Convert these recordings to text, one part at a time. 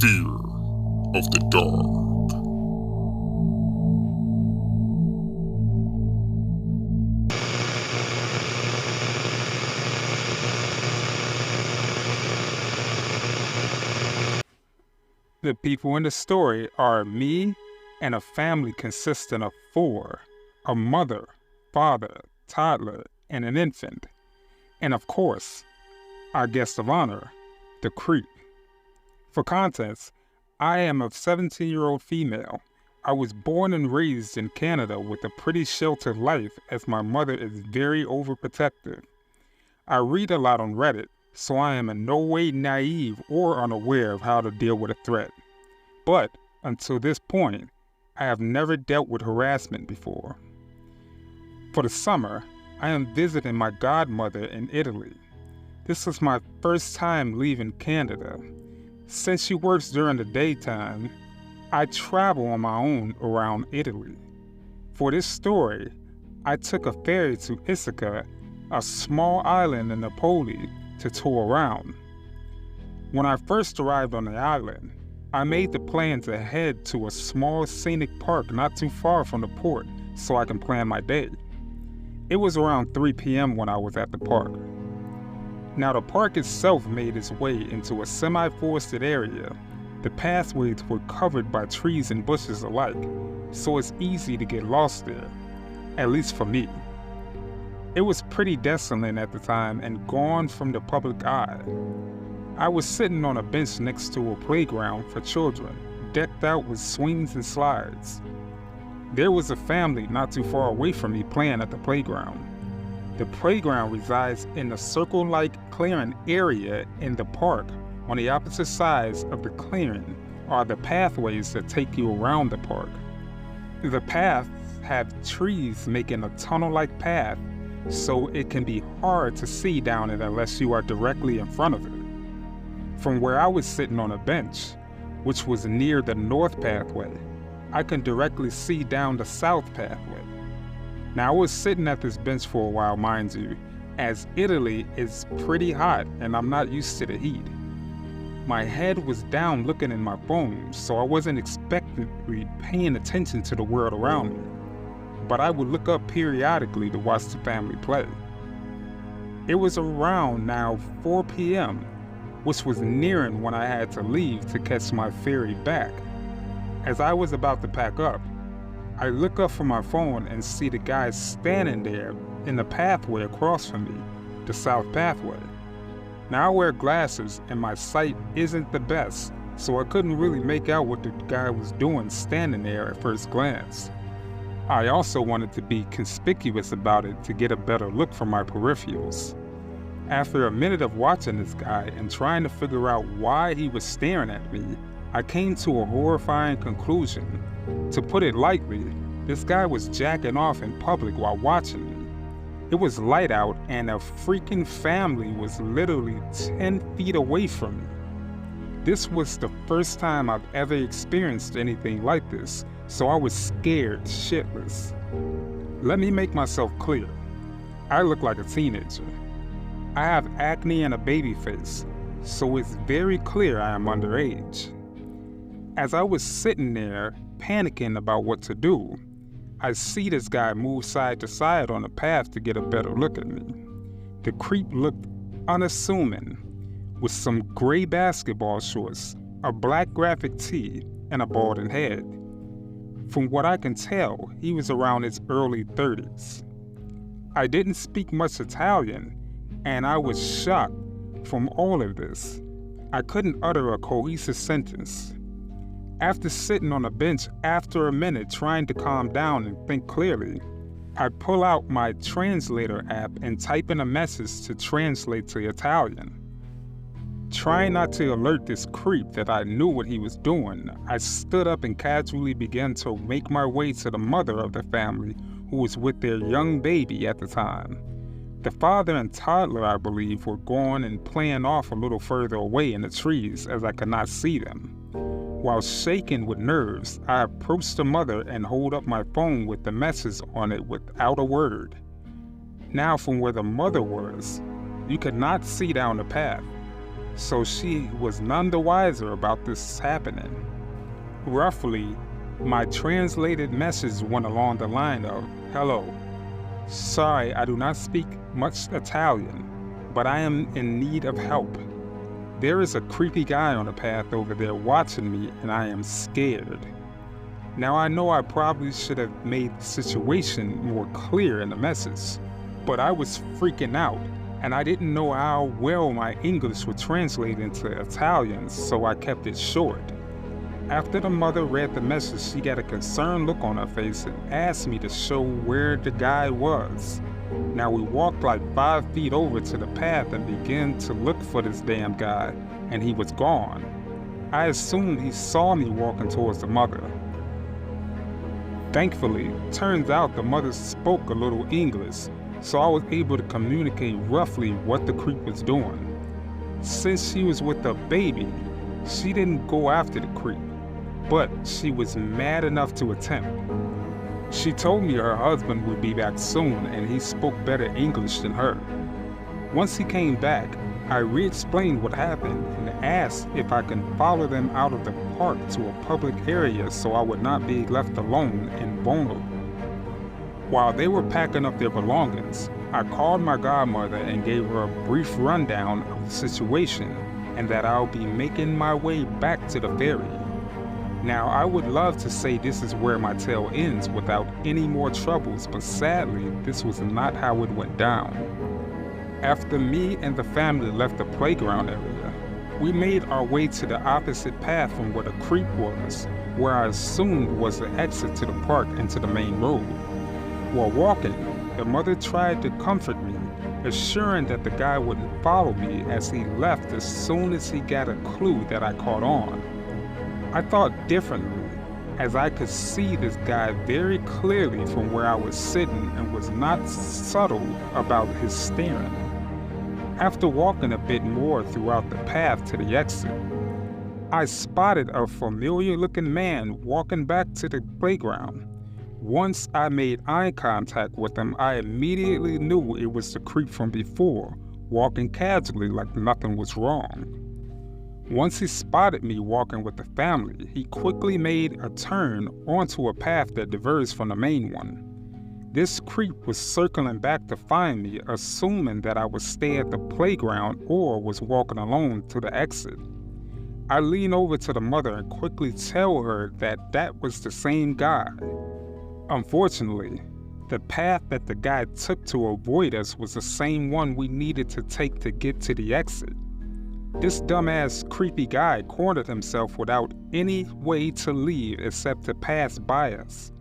Fear of the dark. The people in the story are me and a family consisting of 4, a mother, father, toddler, and an infant. And of course, our guest of honor, the creep. For context, I am a 17-year-old female. I was born and raised in Canada with a pretty sheltered life as my mother is very overprotective. I read a lot on Reddit, so I am in no way naive or unaware of how to deal with a threat. But until this point, I have never dealt with harassment before. For the summer, I am visiting my godmother in Italy. This is my first time leaving Canada. Since she works during the daytime, I travel on my own around Italy. For this story, I took a ferry to Isca, a small island in Napoli, to tour around. When I first arrived on the island, I made the plan to head to a small scenic park not too far from the port so I can plan my day. It was around 3 p.m. when I was at the park. Now the park itself made its way into a semi-forested area. The pathways were covered by trees and bushes alike, so it's easy to get lost there, at least for me. It was pretty desolate at the time and gone from the public eye. I was sitting on a bench next to a playground for children, decked out with swings and slides. There was a family not too far away from me playing at the playground. The playground resides in a circle-like clearing area in the park. On the opposite sides of the clearing are the pathways that take you around the park. The paths have trees making a tunnel-like path, so it can be hard to see down it unless you are directly in front of it. From where I was sitting on a bench, which was near the north pathway, I can directly see down the south pathway. Now I was sitting at this bench for a while, mind you, as Italy is pretty hot and I'm not used to the heat. My head was down looking in my phone, so I wasn't expectantly paying attention to the world around me. But I would look up periodically to watch the family play. It was around now 4 p.m., which was nearing when I had to leave to catch my ferry back. As I was about to pack up, I look up from my phone and see the guy standing there in the pathway across from me, the south pathway. Now I wear glasses and my sight isn't the best, so I couldn't really make out what the guy was doing standing there at first glance. I also wanted to be conspicuous about it to get a better look from my peripherals. After a minute of watching this guy and trying to figure out why he was staring at me, I came to a horrifying conclusion. To put it lightly, this guy was jacking off in public while watching me. It was light out and a freaking family was literally 10 feet away from me. This was the first time I've ever experienced anything like this, so I was scared shitless. Let me make myself clear. I look like a teenager. I have acne and a baby face, so it's very clear I am underage. As I was sitting there, panicking about what to do, I see this guy move side to side on the path to get a better look at me. The creep looked unassuming, with some gray basketball shorts, a black graphic tee, and a balding head. From what I can tell, he was around his early 30s. I didn't speak much Italian, and I was shocked from all of this. I couldn't utter a cohesive sentence. After sitting on a bench after a minute trying to calm down and think clearly, I pull out my translator app and type in a message to translate to Italian. Trying not to alert this creep that I knew what he was doing, I stood up and casually began to make my way to the mother of the family, who was with their young baby at the time. The father and toddler, I believe, were gone and playing off a little further away in the trees as I could not see them. While shaken with nerves, I approached the mother and hold up my phone with the message on it without a word. Now from where the mother was, you could not see down the path. so she was none the wiser about this happening. Roughly, my translated message went along the line of, "Hello, sorry I do not speak much Italian, but I am in need of help. There is a creepy guy on the path over there watching me and I am scared." Now I know I probably should have made the situation more clear in the message, but I was freaking out and I didn't know how well my English would translate into Italian, so I kept it short. After the mother read the message, she got a concerned look on her face and asked me to show where the guy was. Now we walked like 5 feet over to the path and began to look for this damn guy, and he was gone. I assumed he saw me walking towards the mother. Thankfully, turns out the mother spoke a little English, so I was able to communicate roughly what the creep was doing. Since she was with the baby, she didn't go after the creep, but she was mad enough to attempt. She told me her husband would be back soon and he spoke better English than her. Once he came back, I re-explained what happened and asked if I can follow them out of the park to a public area so I would not be left alone and vulnerable. While they were packing up their belongings, I called my godmother and gave her a brief rundown of the situation and that I'll be making my way back to the ferry. Now, I would love to say this is where my tale ends without any more troubles, but sadly, this was not how it went down. After me and the family left the playground area, we made our way to the opposite path from where the creek was, where I assumed was the exit to the park and to the main road. While walking, the mother tried to comfort me, assuring that the guy wouldn't follow me as he left as soon as he got a clue that I caught on. I thought differently, as I could see this guy very clearly from where I was sitting and was not subtle about his staring. After walking a bit more throughout the path to the exit, I spotted a familiar-looking man walking back to the playground. Once I made eye contact with him, I immediately knew it was the creep from before, walking casually like nothing was wrong. Once he spotted me walking with the family, he quickly made a turn onto a path that diverged from the main one. This creep was circling back to find me, assuming that I would stay at the playground or was walking alone to the exit. I leaned over to the mother and quickly tell her that that was the same guy. Unfortunately, the path that the guy took to avoid us was the same one we needed to take to get to the exit. This dumbass creepy guy cornered himself without any way to leave except to pass by us.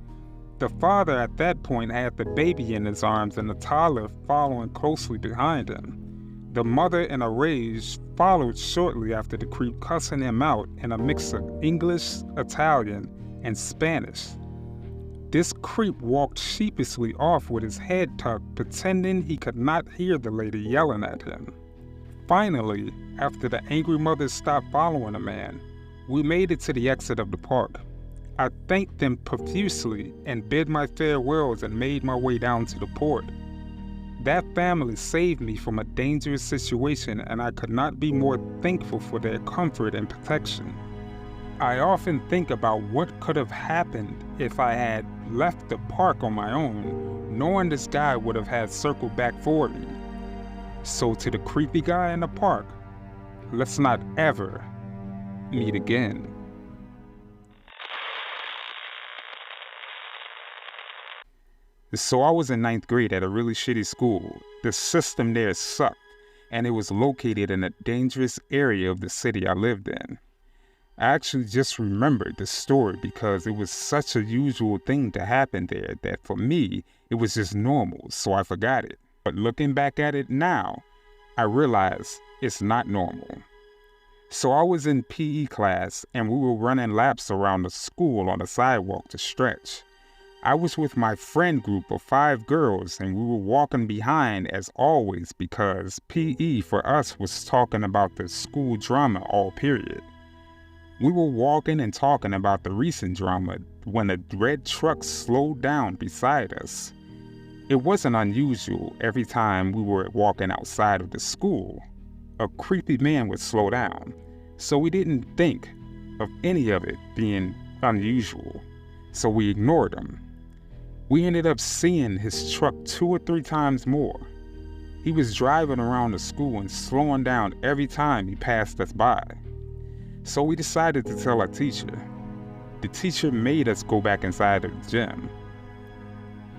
The father at that point had the baby in his arms and the toddler following closely behind him. The mother, in a rage, followed shortly after the creep, cussing him out in a mix of English, Italian, and Spanish. This creep walked sheepishly off with his head tucked, pretending he could not hear the lady yelling at him. Finally, after the angry mother stopped following the man, we made it to the exit of the park. I thanked them profusely and bid my farewells and made my way down to the port. That family saved me from a dangerous situation, and I could not be more thankful for their comfort and protection. I often think about what could have happened if I had left the park on my own, knowing this guy would have had circled back for me. So to the creepy guy in the park, let's not ever meet again. So I was in 9th grade at a really shitty school. The system there sucked, and it was located in a dangerous area of the city I lived in. I actually just remembered the story because it was such a usual thing to happen there that for me, it was just normal, so I forgot it. But looking back at it now, I realize it's not normal. So I was in PE class and we were running laps around the school on the sidewalk to stretch. I was with my friend group of 5 girls and we were walking behind as always because PE for us was talking about the school drama all period. We were walking and talking about the recent drama when a red truck slowed down beside us. It wasn't unusual every time we were walking outside of the school. a creepy man would slow down, so we didn't think of any of it being unusual, so we ignored him. We ended up seeing his truck 2 or 3 times more. He was driving around the school and slowing down every time he passed us by. So we decided to tell our teacher. The teacher made us go back inside of the gym.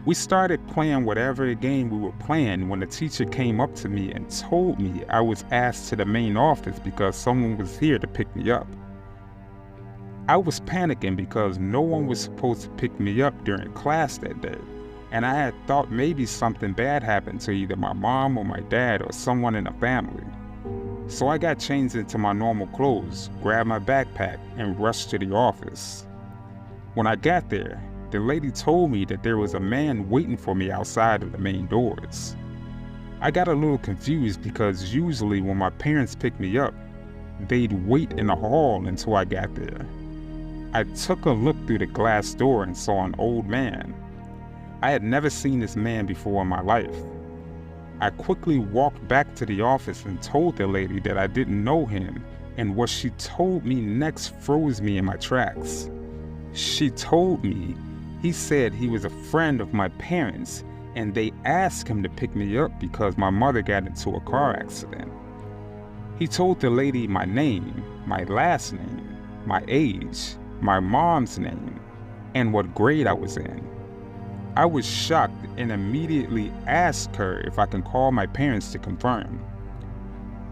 We started playing whatever game we were playing when the teacher came up to me and told me I was asked to the main office because someone was here to pick me up. I was panicking because no one was supposed to pick me up during class that day, and I had thought maybe something bad happened to either my mom or my dad or someone in the family. So I got changed into my normal clothes, grabbed my backpack, and rushed to the office. When I got there, the lady told me that there was a man waiting for me outside of the main doors. I got a little confused because usually when my parents picked me up, they'd wait in the hall until I got there. I took a look through the glass door and saw an old man. I had never seen this man before in my life. I quickly walked back to the office and told the lady that I didn't know him, and what she told me next froze me in my tracks. She told me he said he was a friend of my parents and they asked him to pick me up because my mother got into a car accident. He told the lady my name, my last name, my age, my mom's name, and what grade I was in. I was shocked and immediately asked her if I can call my parents to confirm.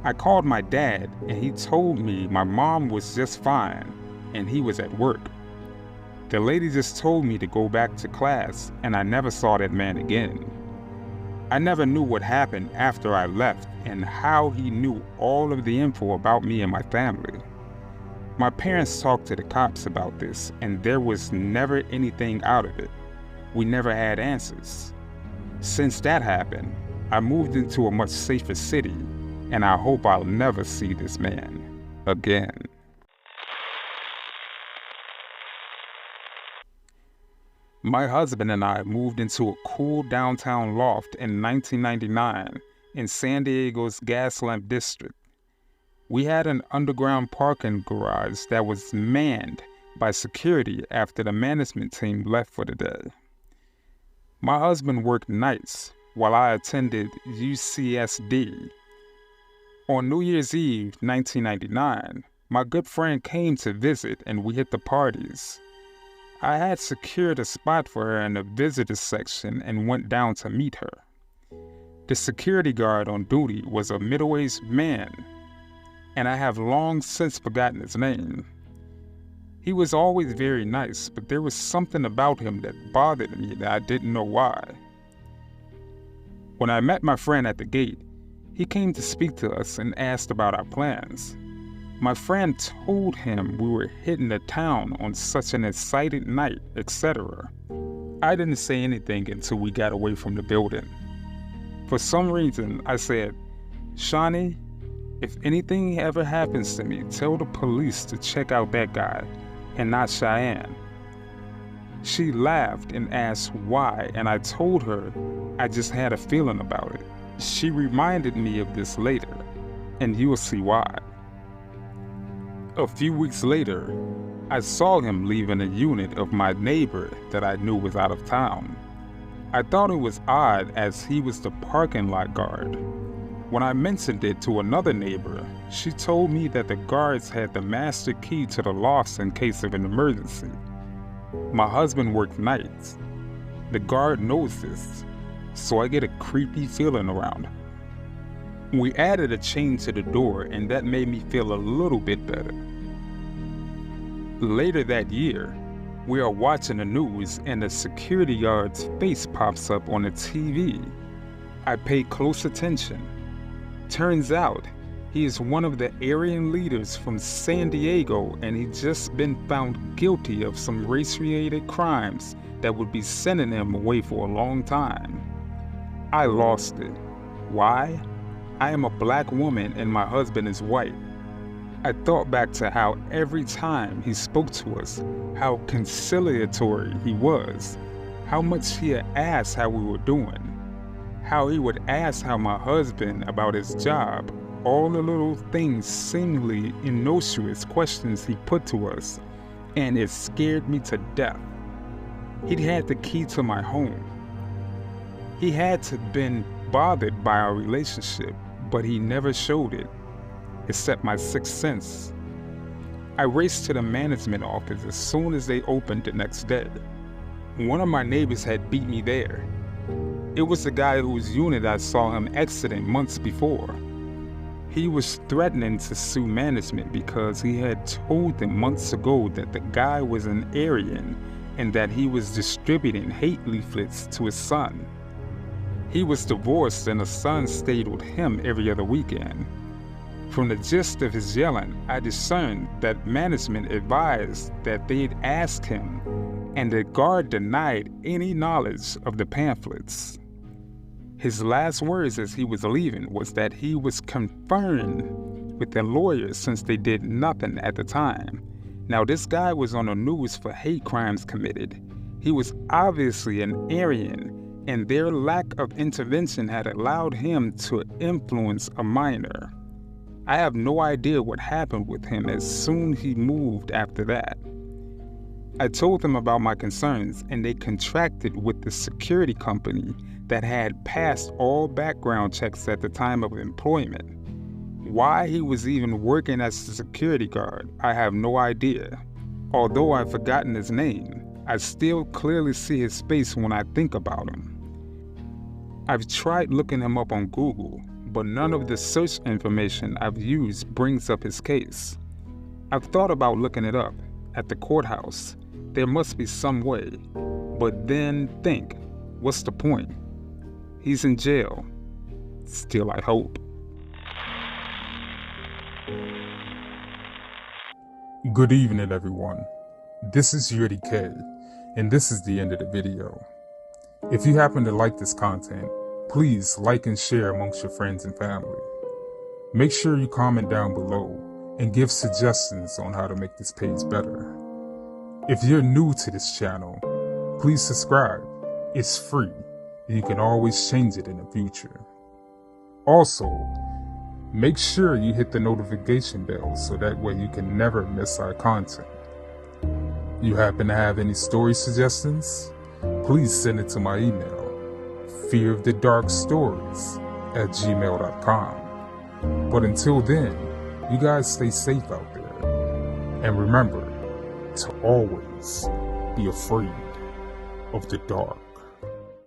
I called my dad and he told me my mom was just fine and he was at work. The lady just told me to go back to class and I never saw that man again. I never knew what happened after I left and how he knew all of the info about me and my family. My parents talked to the cops about this and there was never anything out of it. We never had answers. Since that happened, I moved into a much safer city and I hope I'll never see this man again. My husband and I moved into a cool downtown loft in 1999 in San Diego's Gaslamp district. We had an underground parking garage that was manned by security after the management team left for the day. My husband worked nights while I attended UCSD. On New Year's Eve 1999, my good friend came to visit and we hit the parties. I had secured a spot for her in the visitors section and went down to meet her. The security guard on duty was a middle-aged man, and I have long since forgotten his name. He was always very nice, but there was something about him that bothered me that I didn't know why. When I met my friend at the gate, he came to speak to us and asked about our plans. My friend told him we were hitting the town on such an exciting night, etc. I didn't say anything until we got away from the building. For some reason, I said, "Shawnee, if anything ever happens to me, tell the police to check out that guy and not Cheyenne." She laughed and asked why, and I told her I just had a feeling about it. She reminded me of this later, and you will see why. A few weeks later, I saw him leaving a unit of my neighbor that I knew was out of town. I thought it was odd as he was the parking lot guard. When I mentioned it to another neighbor, she told me that the guards had the master key to the lofts in case of an emergency. My husband worked nights. The guard knows this, so I get a creepy feeling around him. We added a chain to the door and that made me feel a little bit better. Later that year, we are watching the news and the security guard's face pops up on the TV. I pay close attention. Turns out, he is one of the Aryan leaders from San Diego and he'd just been found guilty of some race-related crimes that would be sending him away for a long time. I lost it. Why? I am a black woman and my husband is white. I thought back to how every time he spoke to us, how conciliatory he was, how much he had asked how we were doing, how he would ask how my husband about his job, all the little things, seemingly innocuous questions he put to us, and it scared me to death. He'd had the key to my home. He had to have been bothered by our relationship, but he never showed it, except my sixth sense. I raced to the management office as soon as they opened the next day. One of my neighbors had beat me there. It was the guy whose unit I saw him exiting months before. He was threatening to sue management because he had told them months ago that the guy was an Aryan and that he was distributing hate leaflets to his son. He was divorced and the son stayed with him every other weekend. From the gist of his yelling, I discerned that management advised that they'd ask him, and the guard denied any knowledge of the pamphlets. His last words as he was leaving was that he was conferring with the lawyers since they did nothing at the time. Now, this guy was on the news for hate crimes committed. He was obviously an Aryan, and their lack of intervention had allowed him to influence a minor. I have no idea what happened with him as soon as he moved after that. I told them about my concerns, and they contracted with the security company that had passed all background checks at the time of employment. Why he was even working as a security guard, I have no idea. Although I've forgotten his name, I still clearly see his face when I think about him. I've tried looking him up on Google, but none of the search information I've used brings up his case. I've thought about looking it up at the courthouse. There must be some way, but then think, what's the point? He's in jail. Still, I hope. Good evening, everyone. This is Yuri K, and this is the end of the video. If you happen to like this content, please like and share amongst your friends and family. Make sure you comment down below and give suggestions on how to make this page better. If you're new to this channel, please subscribe. It's free, and you can always change it in the future. Also, make sure you hit the notification bell so that way you can never miss our content. You happen to have any story suggestions? Please send it to my email, fearofthedarkstories@gmail.com. But until then, you guys stay safe out there. And remember to always be afraid of the dark.